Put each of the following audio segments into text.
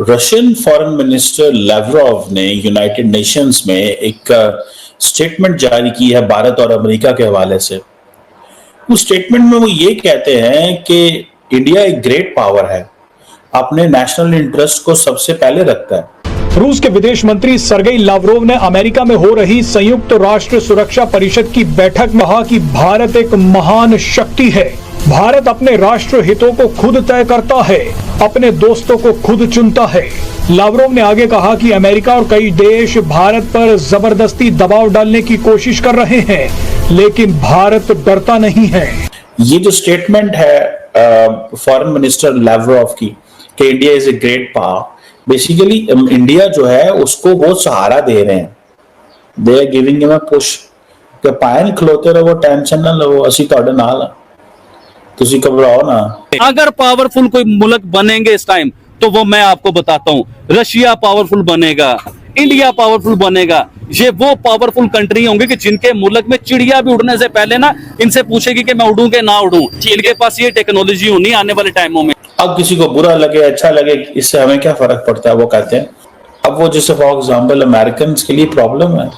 Russian foreign minister Lavrov ने United Nations में एक स्टेटमेंट जारी की है भारत और अमेरिका के हवाले से। उस स्टेटमेंट में वो ये कहते हैं कि इंडिया एक ग्रेट पावर है, अपने नेशनल इंटरेस्ट को सबसे पहले रखता है। रूस के विदेश मंत्री सर्गेई लावरोव ने अमेरिका में हो रही संयुक्त राष्ट्र सुरक्षा परिषद की बैठक में कहा कि भारत एक महान शक्ति है। भारत अपने राष्ट्र हितों को खुद तय करता है, अपने दोस्तों को खुद चुनता है। लावरोव ने आगे कहा कि अमेरिका और कई देश भारत पर जबरदस्ती दबाव डालने की कोशिश कर रहे हैं, लेकिन भारत डरता नहीं है। ये जो स्टेटमेंट है फॉरेन मिनिस्टर लावरोव की कि India is a great power, basically India जो है उसको वो सहारा दे रहे हैं। They are giving him a push कि पायल खलोते रहो, टेंशन ना लो, असि तुहाडे नाल आ, तुसी घबराओ ना। अगर पावरफुल कोई मुल्क बनेंगे इस टाइम तो वो मैं आपको बताता हूँ, रशिया पावरफुल बनेगा, इंडिया पावरफुल बनेगा। ये वो पावरफुल कंट्री होंगे कि जिनके मुल्क में चिड़िया भी उड़ने से पहले ना इनसे पूछेगी कि मैं उड़ूं कि ना उड़ूं। इनके पास ये टेक्नोलॉजी होनी आने वाले टाइमों में। अब किसी को बुरा लगे अच्छा लगे, इससे हमें क्या फर्क पड़ता है, वो कहते हैं। अब वो जैसे फॉर एग्जाम्पल अमेरिकन के लिए प्रॉब्लम है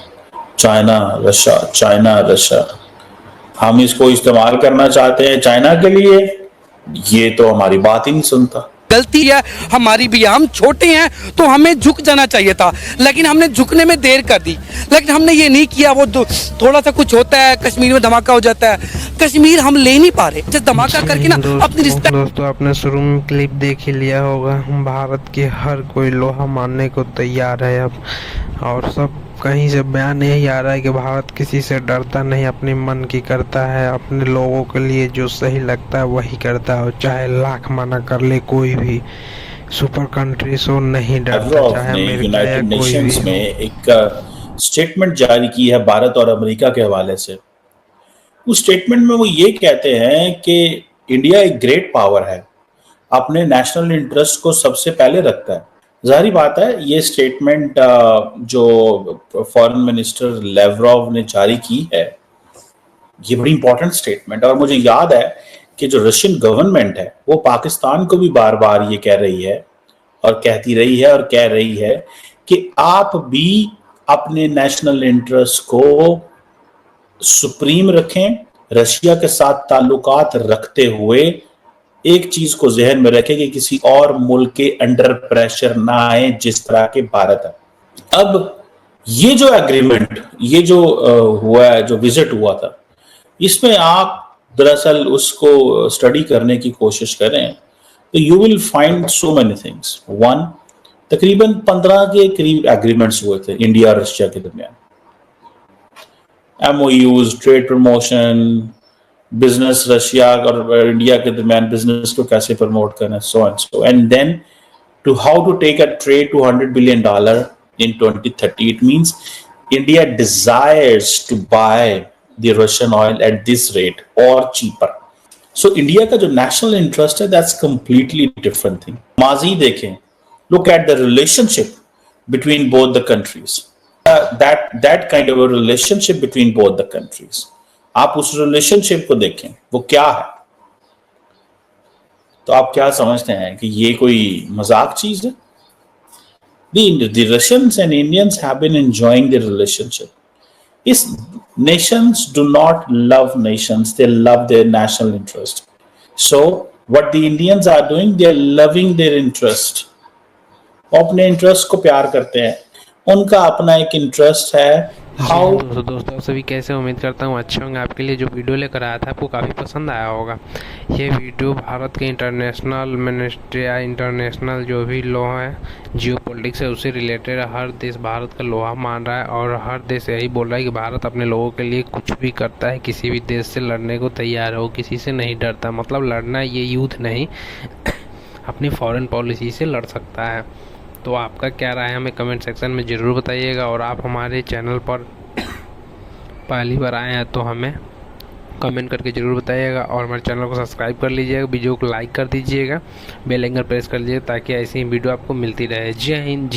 चाइना रशिया, हम इसको इस्तेमाल करना चाहते हैं चाइना के लिए, ये तो हमारी बात ही नहीं सुनता। गलती है हमारी भी, हम छोटे हैं तो हमें झुक जाना चाहिए था, लेकिन हमने झुकने में देर कर दी। लेकिन हमने ये नहीं किया। वो थोड़ा सा कुछ होता है, कश्मीर में धमाका हो जाता है, कश्मीर हम ले नहीं पा रहे। जब धमाका करके ना अपनी रिस्पेक्ट। दोस्तों आपने शुरू में क्लिप देख ही लिया होगा, भारत के हर कोई लोहा मानने को तैयार है अब, और सब कहीं से बयान यही आ रहा है कि भारत किसी से डरता नहीं, अपने मन की करता है, अपने लोगों के लिए जो सही लगता है वही करता है, चाहे लाख मना कर ले कोई भी। सुपर कंट्री सो नहीं डरता, चाहे यूनाइटेड नेशंस में एक स्टेटमेंट जारी की है भारत और अमेरिका के हवाले से। उस स्टेटमेंट में वो ये कहते हैं कि इंडिया एक ग्रेट पावर है, अपने नेशनल इंटरेस्ट को सबसे पहले रखता है। जाहिर बात है ये स्टेटमेंट जो फॉरेन मिनिस्टर लावरोव ने जारी की है, ये बड़ी इंपॉर्टेंट स्टेटमेंट है। और मुझे याद है कि जो रशियन गवर्नमेंट है वो पाकिस्तान को भी बार बार ये कह रही है और कहती रही है और कह रही है कि आप भी अपने नेशनल इंटरेस्ट को सुप्रीम रखें, रशिया के साथ ताल्लुकात रखते हुए एक चीज को जहन में रखें कि किसी और मुल्क के अंडर प्रेशर ना आए जिस तरह के भारत है। अब ये जो एग्रीमेंट, ये जो हुआ है, जो विजिट हुआ था, इसमें आप दरअसल उसको स्टडी करने की कोशिश करें तो you will find so many things. One, तकरीबन 15 के करीब एग्रीमेंट्स हुए थे इंडिया और रशिया के दरमियान। MOUs, trade promotion, business Russia और इंडिया के दरमियान बिजनेस को कैसे प्रमोट करना, so and so, and then to how to take a trade to $100 billion in 2030. It means India desires to buy the Russian oil at this rate or cheaper. So India का जो national interest है, that's completely different thing. माजी देखें, look at the relationship between both the countries. That kind of a relationship between both the countries. आप उस relationship को देखें वो क्या है, तो आप क्या समझते हैं कि ये कोई मजाक चीज है? The Russians and Indians have been enjoying the relationship. Is nations do not love nations, they love their national interest. So what the Indians are doing, they are loving their interest. वो अपने interest को प्यार करते हैं, उनका अपना एक interest है। दोस्तों सभी कैसे, उम्मीद करता हूँ अच्छे होंगे। आपके लिए जो वीडियो लेकर आया था आपको काफ़ी पसंद आया होगा। ये वीडियो भारत के इंटरनेशनल मिनिस्ट्री या इंटरनेशनल जो भी लॉ है, जियो पॉलिटिक्स है, उससे रिलेटेड हर देश भारत का लोहा मान रहा है और हर देश यही बोल रहा है कि भारत अपने लोगों के लिए कुछ भी करता है, किसी भी देश से लड़ने को तैयार हो, किसी से नहीं डरता। मतलब लड़ना ये युद्ध नहीं अपनी फॉरेन पॉलिसी से लड़ सकता है। तो आपका क्या राय है हमें कमेंट सेक्शन में ज़रूर बताइएगा, और आप हमारे चैनल पर पहली बार आए हैं तो हमें कमेंट करके ज़रूर बताइएगा, और हमारे चैनल को सब्सक्राइब कर लीजिएगा, वीडियो को लाइक कर दीजिएगा, बेल आइकन प्रेस कर लीजिएगा ताकि ऐसी ही वीडियो आपको मिलती रहे। जय हिंद।